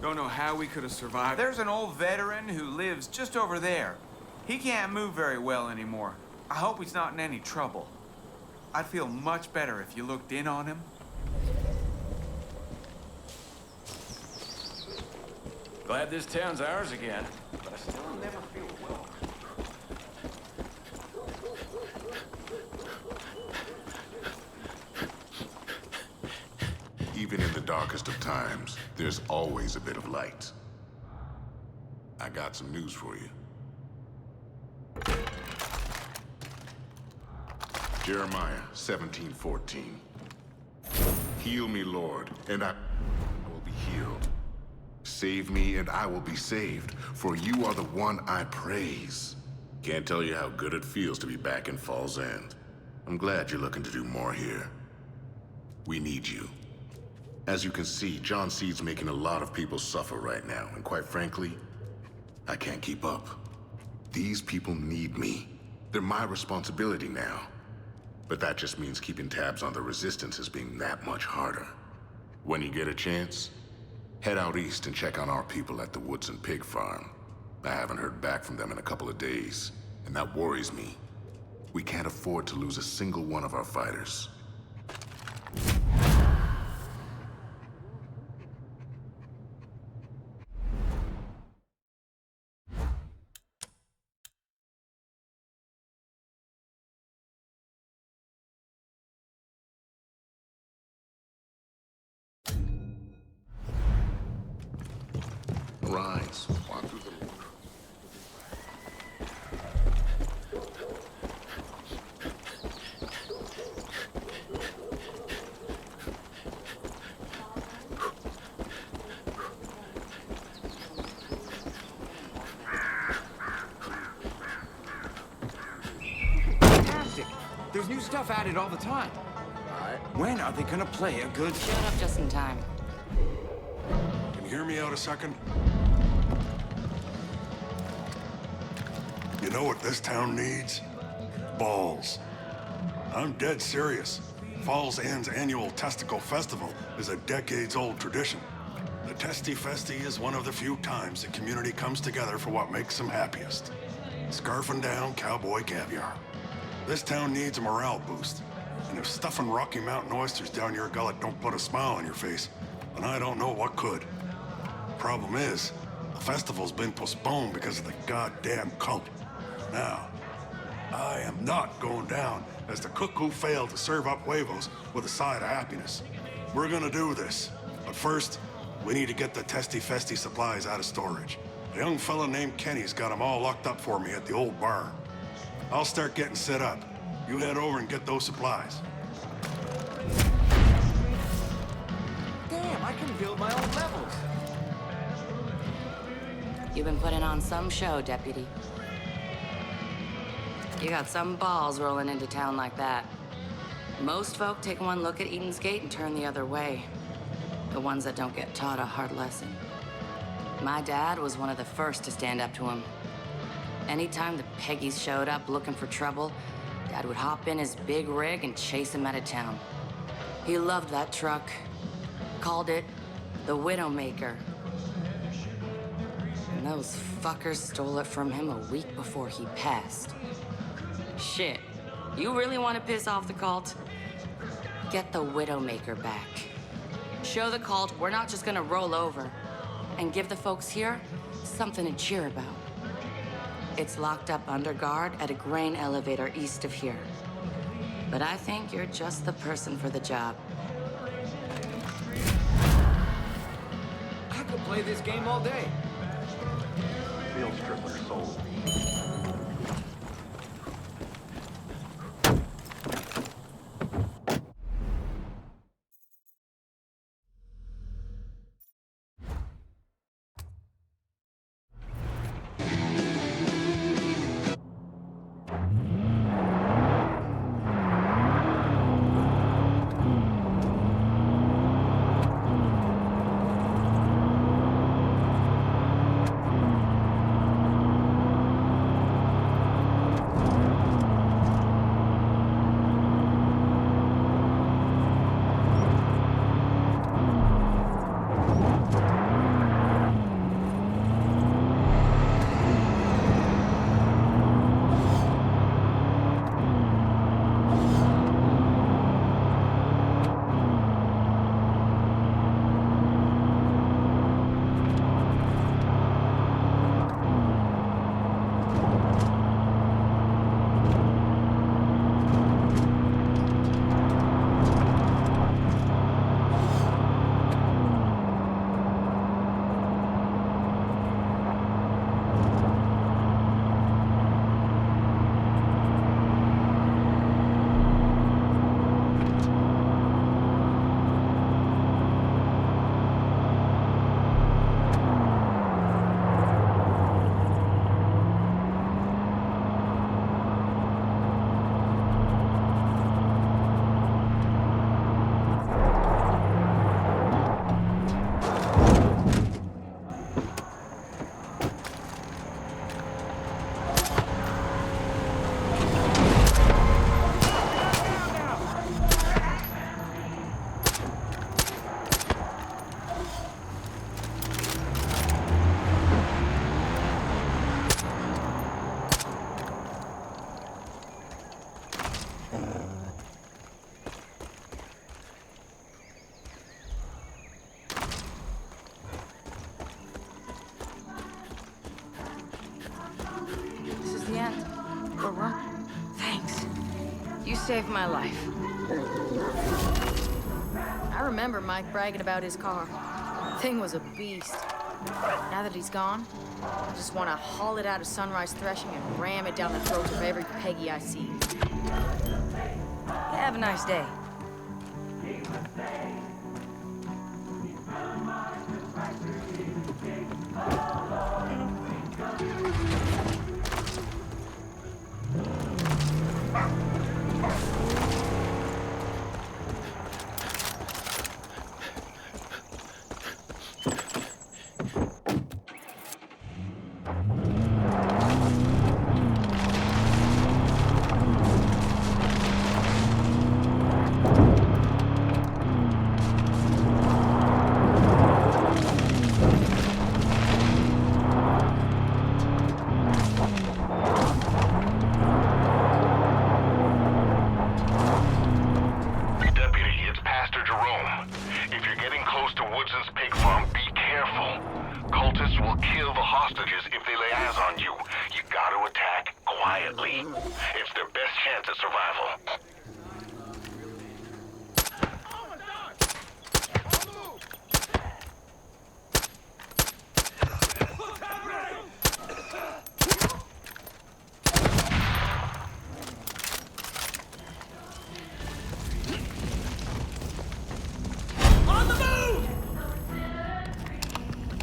Don't know how we could have survived. There's an old veteran who lives just over there. He can't move very well anymore. I hope he's not in any trouble. I'd feel much better if you looked in on him. Glad this town's ours again, but I still never feel welcome. Even in the darkest of times, there's always a bit of light. I got some news for you. Jeremiah 17:14. Heal me, Lord, and I will be healed. Save me, and I will be saved, for you are the one I praise. Can't tell you how good it feels to be back in Fall's End. I'm glad you're looking to do more here. We need you. As you can see, John Seed's making a lot of people suffer right now, and quite frankly, I can't keep up. These people need me. They're my responsibility now. But that just means keeping tabs on the resistance is being that much harder. When you get a chance, head out east and check on our people at the Woods and Pig Farm. I haven't heard back from them in a couple of days, and that worries me. We can't afford to lose a single one of our fighters. Rise, walk through the door. Fantastic! There's new stuff added all the time. When are they gonna play a good... Showed up just in time. Can you hear me out a second? You know what this town needs? Balls. I'm dead serious. Falls End's annual Testicle Festival is a decades-old tradition. The Testy Festy is one of the few times the community comes together for what makes them happiest. Scarfing down cowboy caviar. This town needs a morale boost. And if stuffing Rocky Mountain oysters down your gullet don't put a smile on your face, then I don't know what could. Problem is, the festival's been postponed because of the goddamn cult. Now, I am not going down as the cook who failed to serve up huevos with a side of happiness. We're gonna do this, but first, we need to get the Testy Festy supplies out of storage. A young fella named Kenny's got them all locked up for me at the old barn. I'll start getting set up. You head over and get those supplies. Damn, I can build my own levels. You've been putting on some show, Deputy. You got some balls rolling into town like that. Most folk take one look at Eden's Gate and turn the other way. The ones that don't get taught a hard lesson. My dad was one of the first to stand up to him. Anytime the Peggies showed up looking for trouble, Dad would hop in his big rig and chase him out of town. He loved that truck. Called it the Widowmaker. And those fuckers stole it from him a week before he passed. Shit, you really want to piss off the cult? Get the Widowmaker back. Show the cult we're not just gonna roll over, and give the folks here something to cheer about. It's locked up under guard at a grain elevator east of here. But I think you're just the person for the job. I could play this game all day. Field stripper sold. You saved my life. I remember Mike bragging about his car. Thing was a beast. Now that he's gone, I just want to haul it out of Sunrise Threshing and ram it down the throats of every Peggy I see. Have a nice day.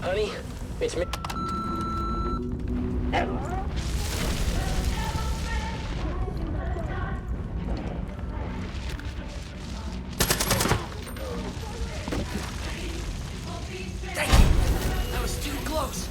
Honey, it's me. Thank you. That was too close.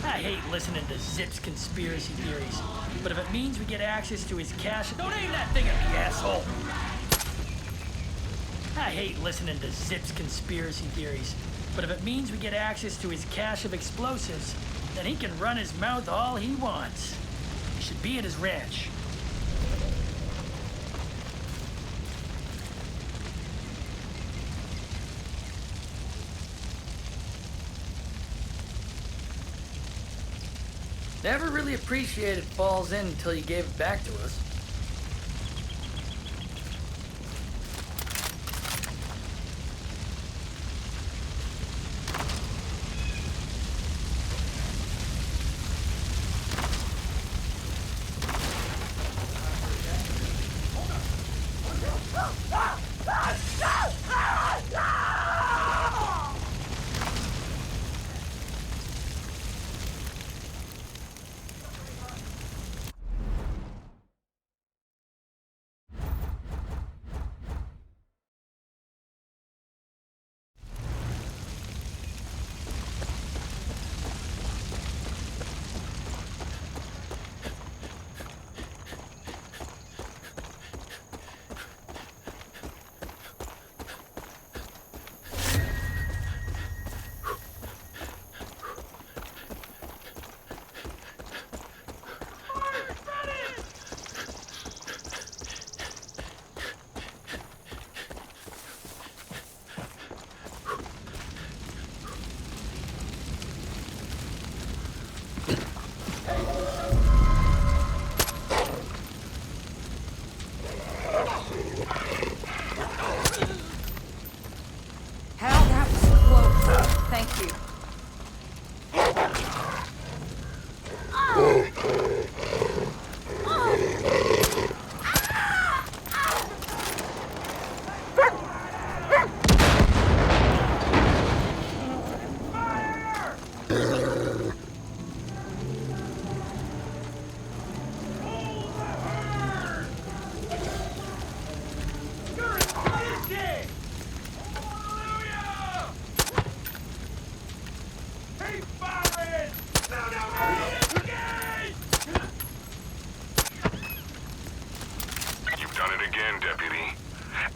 I hate listening to Zip's conspiracy theories, but if it means we get access to his cache, don't aim that thing at me, asshole! I hate listening to Zip's conspiracy theories, but if it means we get access to his cache of explosives, then he can run his mouth all he wants. He should be at his ranch. Never really appreciated Falls Inn until you gave it back to us.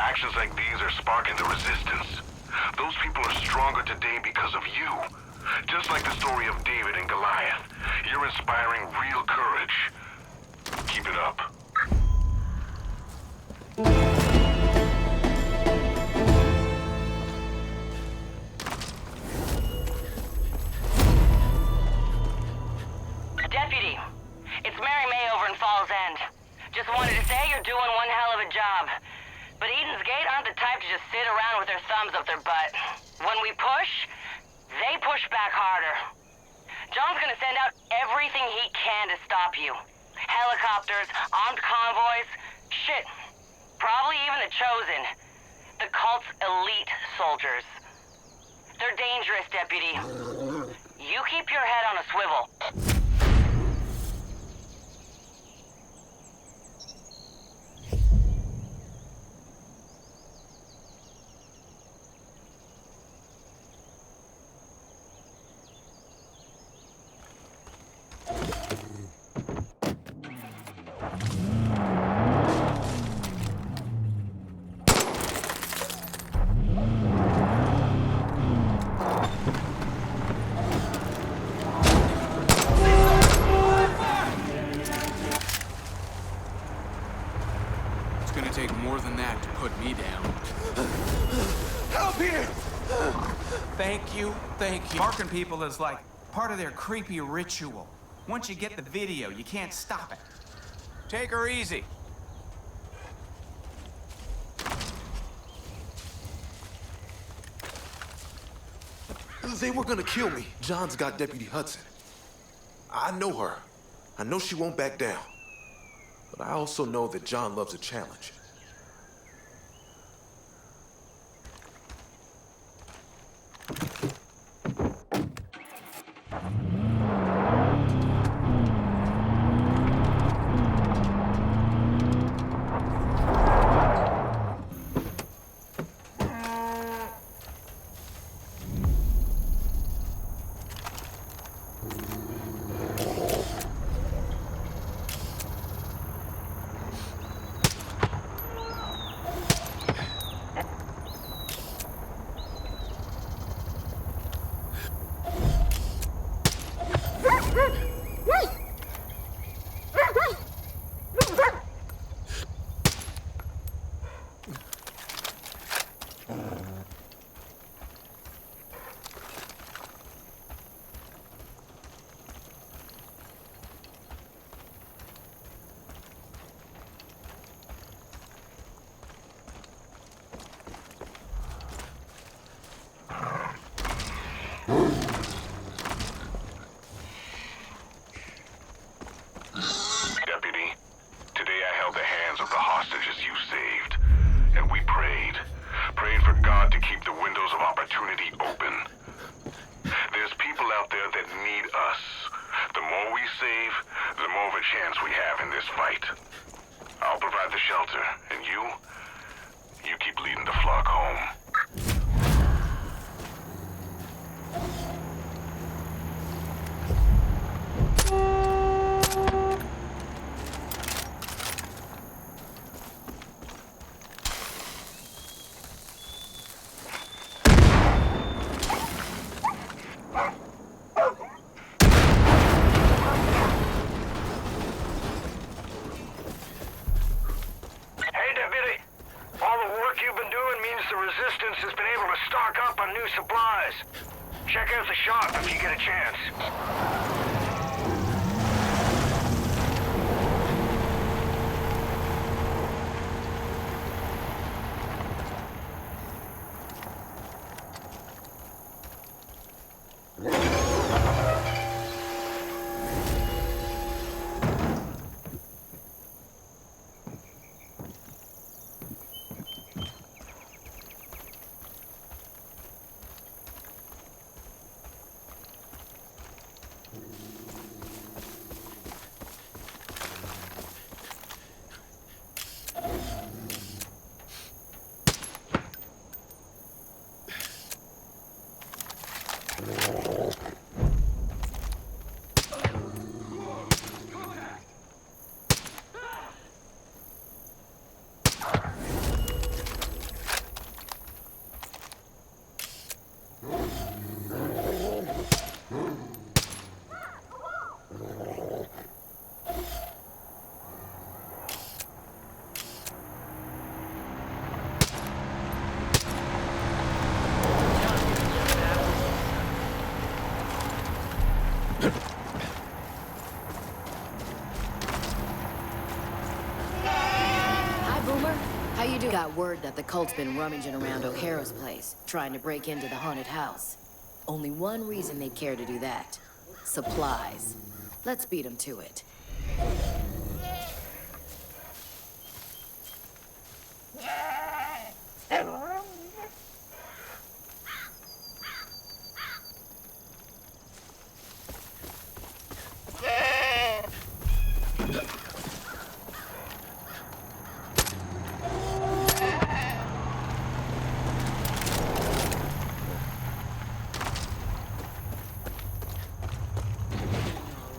Actions like these are sparking the resistance. Those people are stronger today because of you. Just like the story of David and Goliath. You're inspiring real courage. in Falls End. Just wanted to say you're doing one hell of a job. But Eden's Gate aren't the type to just sit around with their thumbs up their butt. When we push, they push back harder. John's gonna send out everything he can to stop you. Helicopters, armed convoys, shit. Probably even the Chosen. The cult's elite soldiers. They're dangerous, Deputy. You keep your head on a swivel. It's gonna take more than that to put me down. Help here! Thank you, thank you. Marking people is like part of their creepy ritual. Once you get the video, you can't stop it. Take her easy. They were gonna kill me. John's got Deputy Hudson. I know her. I know she won't back down. But I also know that John loves a challenge. Deputy, today I held the hands of the hostages you saved. And we prayed. Prayed for God to keep the windows of opportunity open. There's people out there that need us. The more we save, the more of a chance we have in this fight. I'll provide the shelter, and you keep leading the flock home. Hey, Deputy. All the work you've been doing means the Resistance has been able to stock up on new supplies. Check out the shop if you get a chance. you do? Got word that the cult's been rummaging around O'Hara's place, trying to break into the haunted house. Only one reason they'd care to do that. Supplies. Let's beat them to it.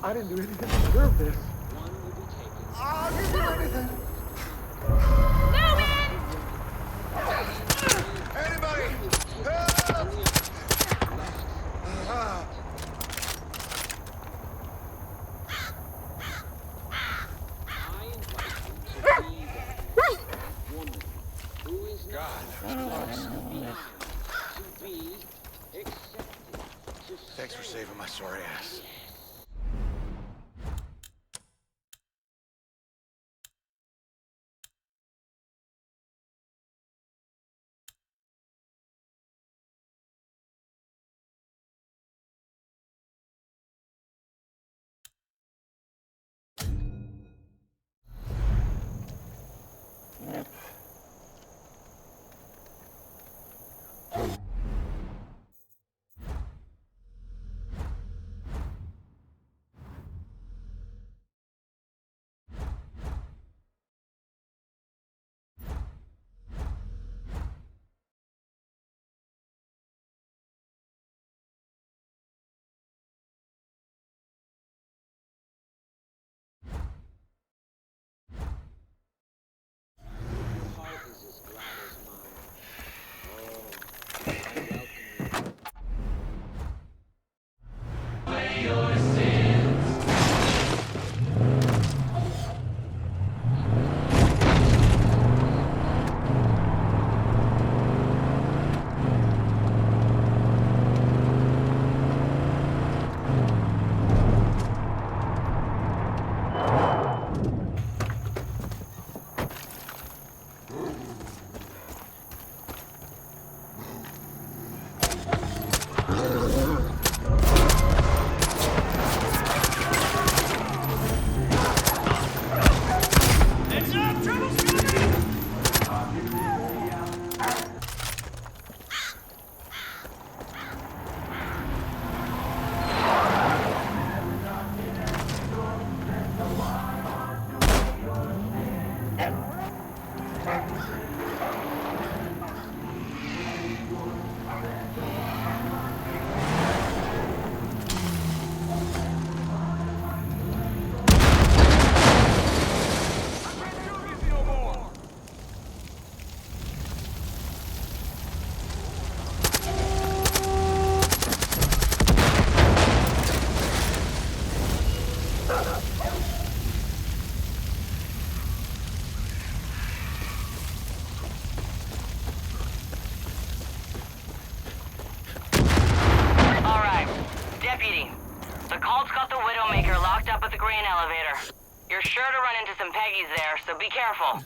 I didn't do anything to deserve this. I didn't do anything. Anybody! Help! Thanks for saving my sorry ass. Deputy, the cult's got the Widowmaker locked up at the grain elevator. You're sure to run into some Peggies there, so be careful.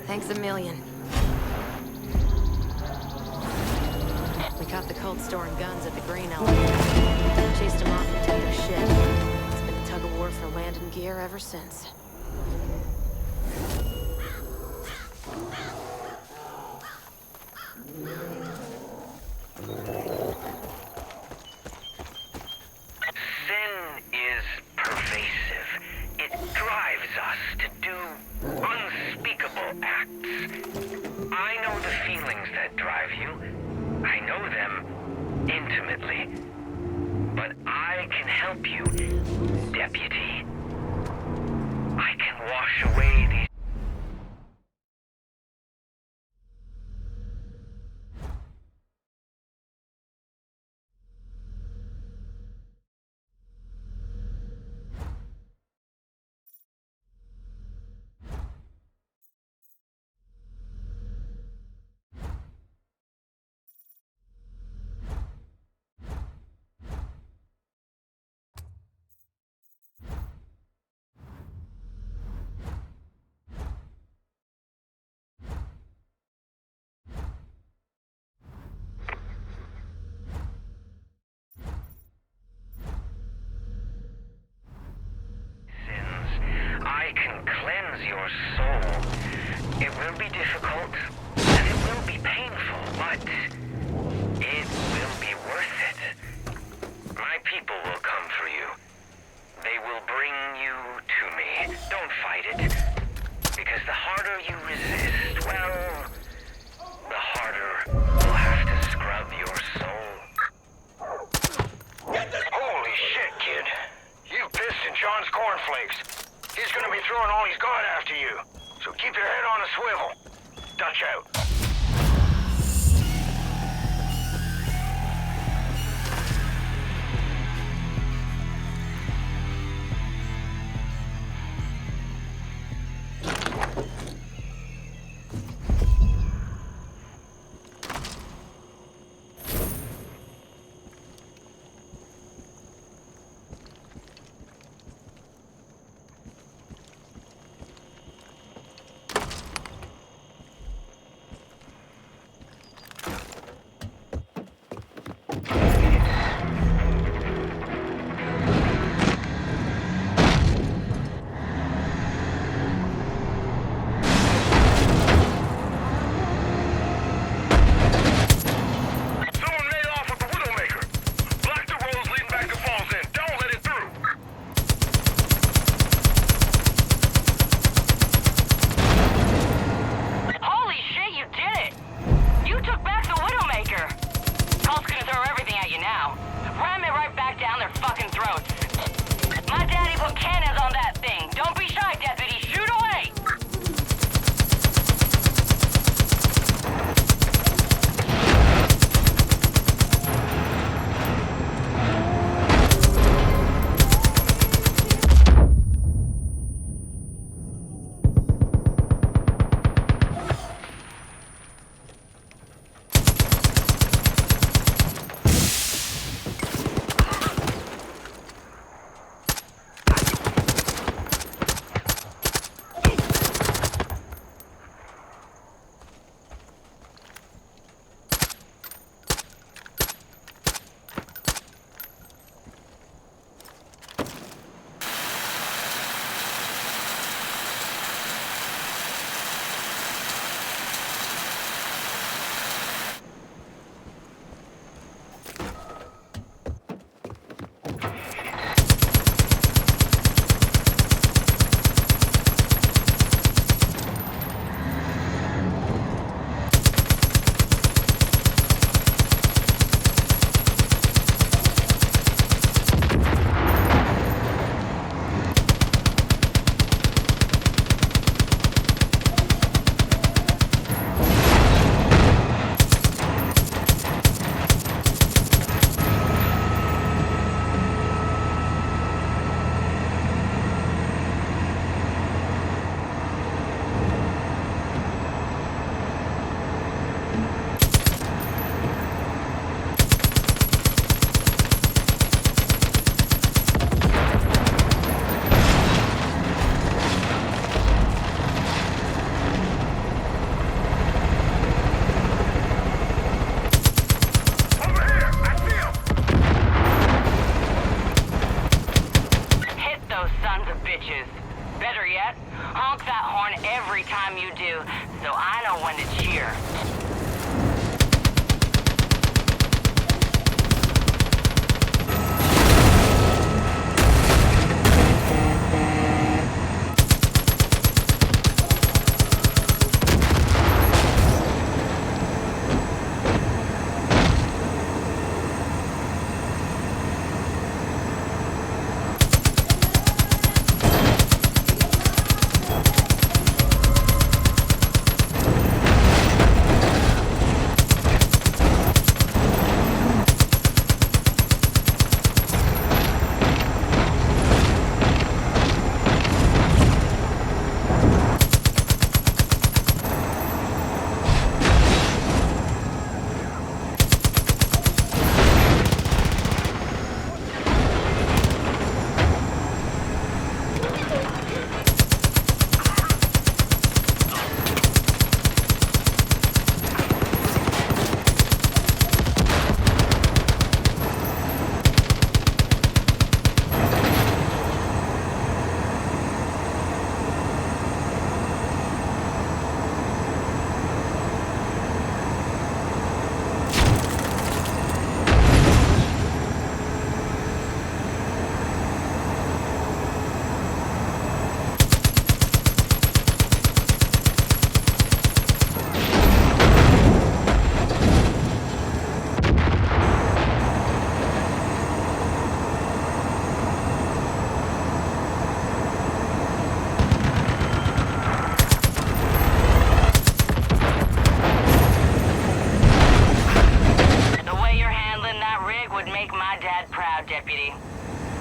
Thanks a million. We caught the cult storing guns at the grain elevator. Chased them off and took their shit. It's been a tug-of-war for land and gear ever since. Sin is pervasive. It drives us to do unspeakable acts. I know the feelings that drive you. I know them intimately. But I can help you, Deputy. I can wash away these... I can cleanse your soul. It will be difficult, and it will be painful, but it will be worth it. My people will come for you. They will bring you to me. Don't fight it, because the harder you resist, well, the harder we'll have to scrub your soul. Holy shit, kid. You pissed in John's cornflakes. He's gonna be throwing all he's got after you. So keep your head on a swivel. Dutch out.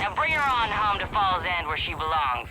Now bring her on home to Falls End where she belongs.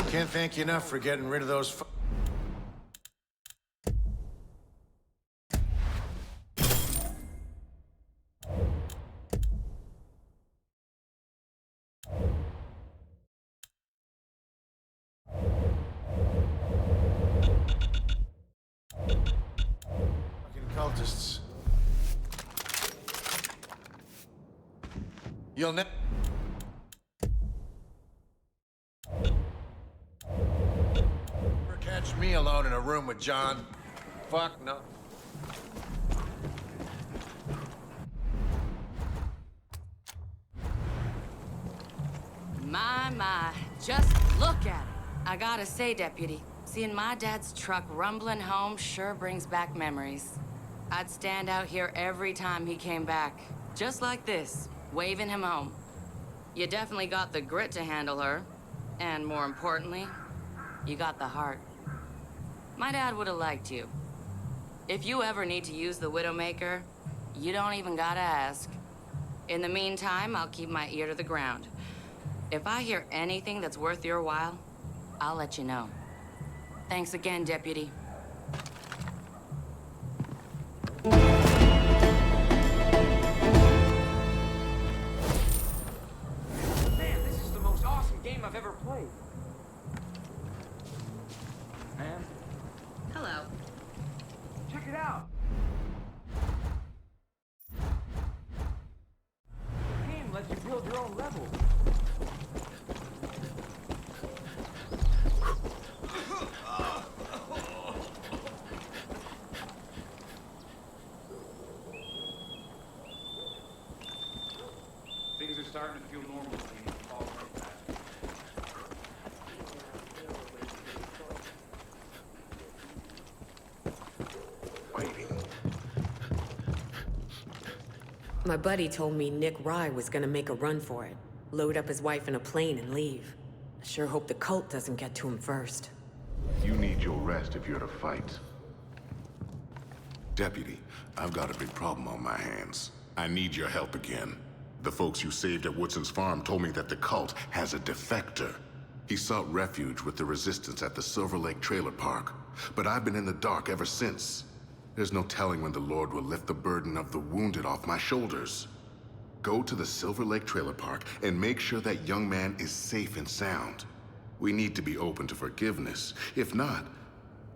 Can't thank you enough for getting rid of those fucking cultists. You'll never catch me alone in a room with John. Fuck no. My, just look at it. I gotta say, Deputy, seeing my dad's truck rumbling home sure brings back memories. I'd stand out here every time he came back, just like this, waving him home. You definitely got the grit to handle her, and more importantly, you got the heart. My dad would have liked you. If you ever need to use the Widowmaker, you don't even gotta ask. In the meantime, I'll keep my ear to the ground. If I hear anything that's worth your while, I'll let you know. Thanks again, Deputy. Man, this is the most awesome game I've ever played. Man, Hello. check it out. The game lets you build your own levels. Things are starting to feel normal again. All right, back. My buddy told me Nick Rye was gonna make a run for it. Load up his wife in a plane and leave. I sure hope the cult doesn't get to him first. You need your rest if you're to fight. Deputy, I've got a big problem on my hands. I need your help again. The folks you saved at Woodson's farm told me that the cult has a defector. He sought refuge with the resistance at the Silver Lake Trailer Park, but I've been in the dark ever since. There's no telling when the Lord will lift the burden of the wounded off my shoulders. Go to the Silver Lake Trailer Park and make sure that young man is safe and sound. We need to be open to forgiveness. If not,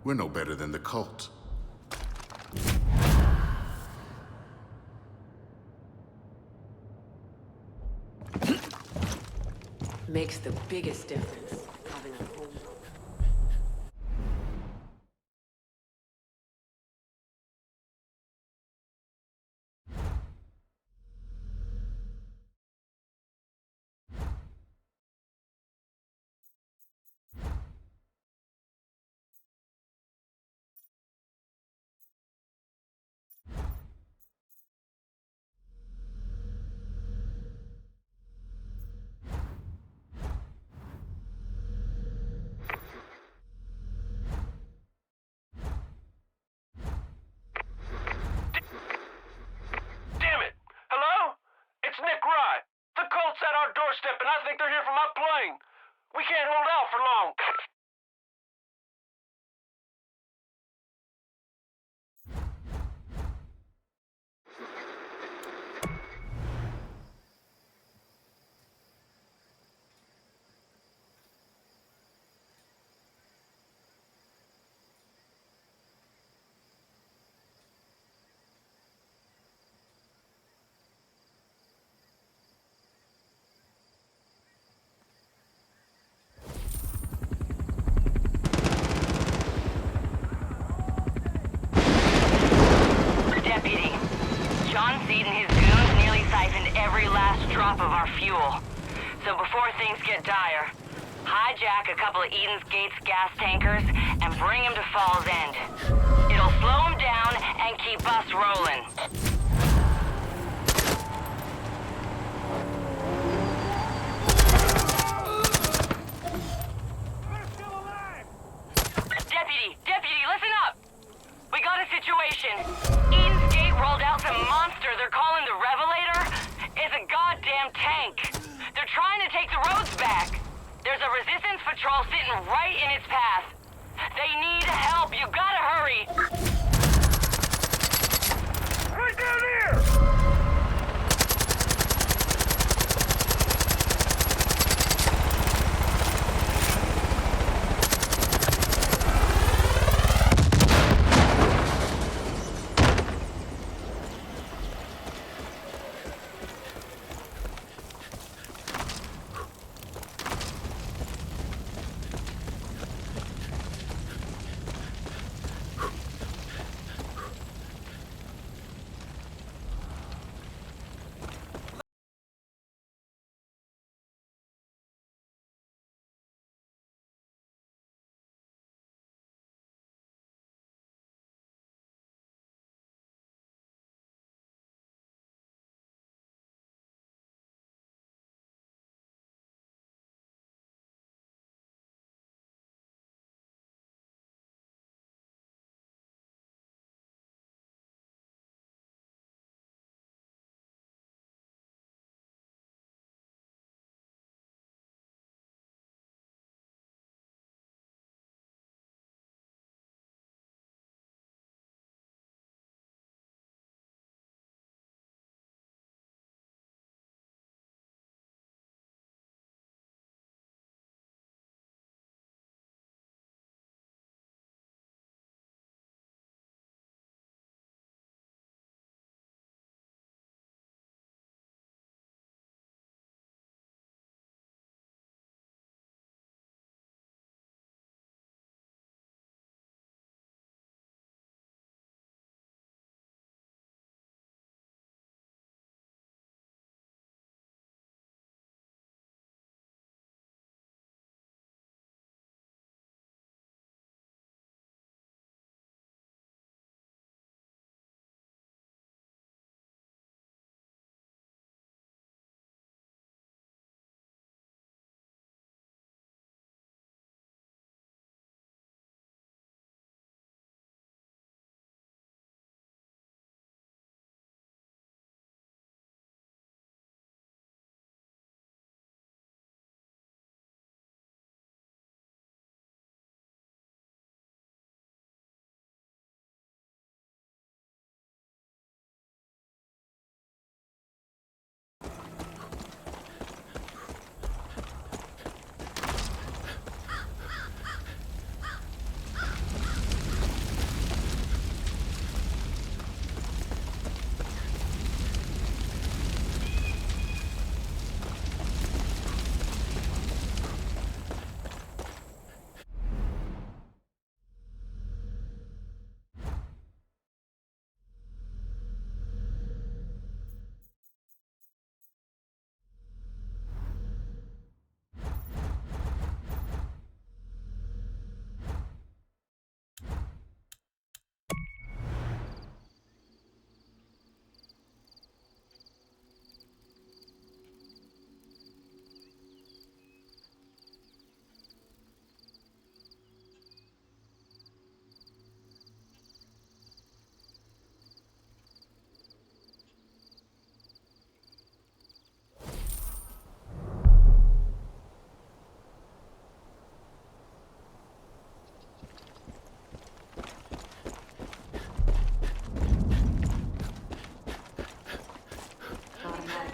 we're no better than the cult. Makes the biggest difference. I think they're here for my plane. We can't hold out for long. Deputy, John Seed and his goons nearly siphoned every last drop of our fuel. So before things get dire, hijack a couple of Eden's Gates gas tankers and bring them to Falls End. It'll slow them down and keep us rolling. Deputy, listen up! We got a situation. Eden's Gate rolled out some monster they're calling the Revelator. It's a goddamn tank. They're trying to take the roads back. There's a resistance patrol sitting right in its path. They need help. You gotta hurry. Right down here!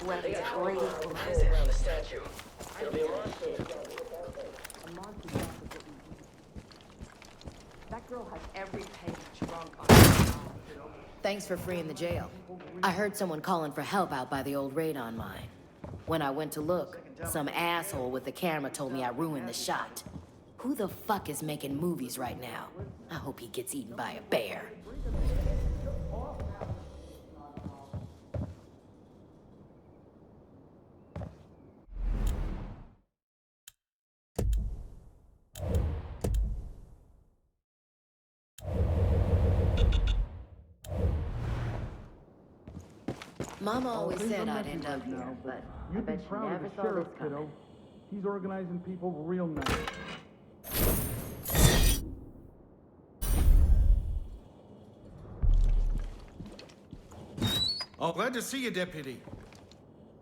weapons great Visit around the statue. It'll be a monster. That girl has every page drunk on. Thanks for freeing the jail. I heard someone calling for help out by the old radon mine. When I went to look, some asshole with the camera told me I ruined the shot. Who the fuck is making movies right now? I hope he gets eaten by a bear. Mama always said I'd end up here, but I bet she never saw this coming. He's organizing people real nice. Oh, glad to see you, Deputy.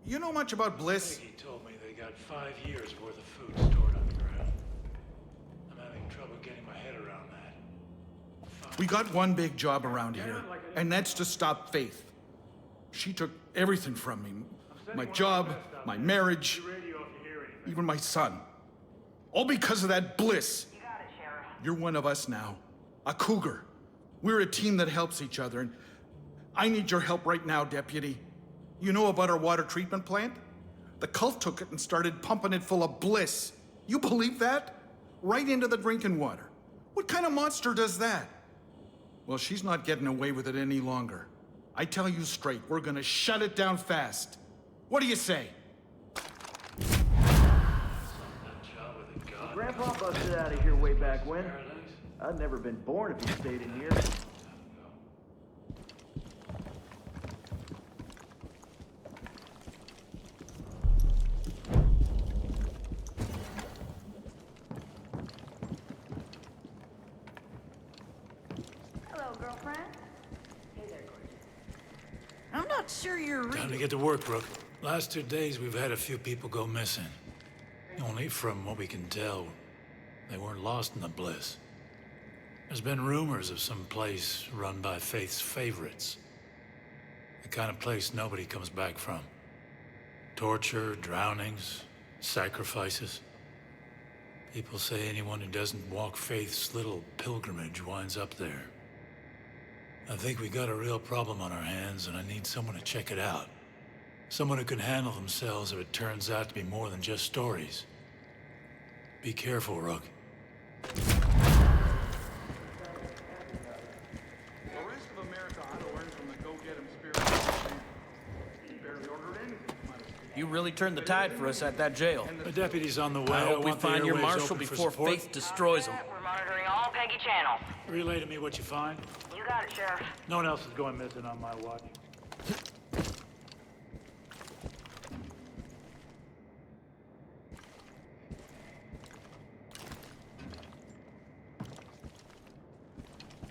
You know much about Bliss? He told me they got 5 years worth of food stored underground. I'm having trouble getting my head around that. We got one big job around here, and that's to stop Faith. She took everything from me. My job, my marriage, even my son. All because of that Bliss. You got it, Sheriff. You're one of us now. A cougar. We're a team that helps each other, and I need your help right now, Deputy. You know about our water treatment plant? The cult took it and started pumping it full of Bliss. You believe that? Right into the drinking water. What kind of monster does that? Well, she's not getting away with it any longer. I tell you straight, we're gonna shut it down fast. What do you say? Grandpa busted out of here way back when. I'd never been born if he stayed in here. Hello, girlfriend. Hey there, gorgeous. I'm not sure you're real. Time to get to work, Rook. Last 2 days, we've had a few people go missing. Only from what we can tell, they weren't lost in the Bliss. There's been rumors of some place run by Faith's favorites. The kind of place nobody comes back from. Torture, drownings, sacrifices. People say anyone who doesn't walk Faith's little pilgrimage winds up there. I think we got a real problem on our hands, and I need someone to check it out. Someone who can handle themselves if it turns out to be more than just stories. Be careful, Rook. The rest of America ought to learn from the go-get-em spirit. He barely ordered anything. You really turned the tide for us at that jail. The deputy's on the way. I hope we want the find your airwaves marshal open for before support. Faith destroys him. We're monitoring all Peggy channels. Relay to me what you find. You got it, Sheriff. No one else is going missing on my watch.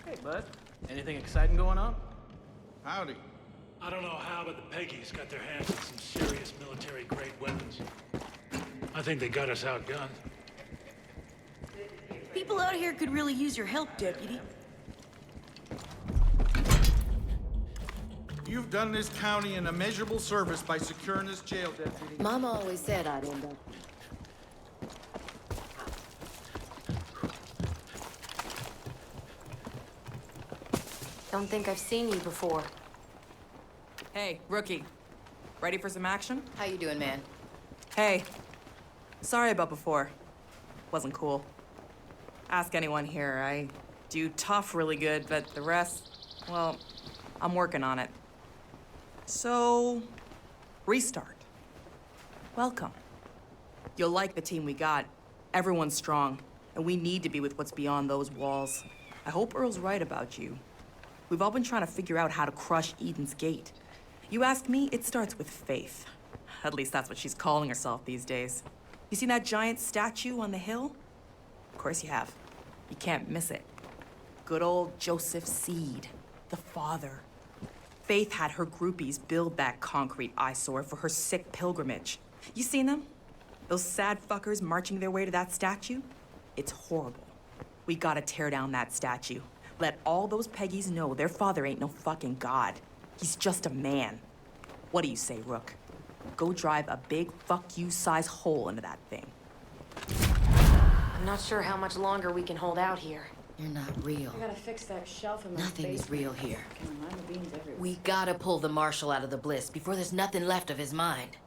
Hey, bud. Anything exciting going on? Howdy. I don't know how, but the Peggies got their hands on some serious military-grade weapons. I think they got us outgunned. People out here could really use your help, Deputy. You've done this county an immeasurable service by securing this jail, Deputy. Mama always said I'd end up. Don't think I've seen you before. Hey, rookie. Ready for some action? How you doing, man? Hey. Sorry about before. Wasn't cool. Ask anyone here. I do tough really good, but the rest, well, I'm working on it. So, restart. Welcome. You'll like the team we got. Everyone's strong, and we need to be with what's beyond those walls. I hope Earl's right about you. We've all been trying to figure out how to crush Eden's Gate. You ask me, it starts with Faith. At least that's what she's calling herself these days. You seen that giant statue on the hill? Of course you have. You can't miss it. Good old Joseph Seed, the father. Faith had her groupies build that concrete eyesore for her sick pilgrimage. You seen them? Those sad fuckers marching their way to that statue? It's horrible. We gotta tear down that statue. Let all those Peggies know their father ain't no fucking god. He's just a man. What do you say, Rook? go drive a big fuck-you-size hole into that thing. I'm not sure how much longer we can hold out here. You're not real. I gotta fix that shelf in my Nothing is basement. real here. Lima beans everywhere. We gotta pull the Marshal out of the Bliss before there's nothing left of his mind.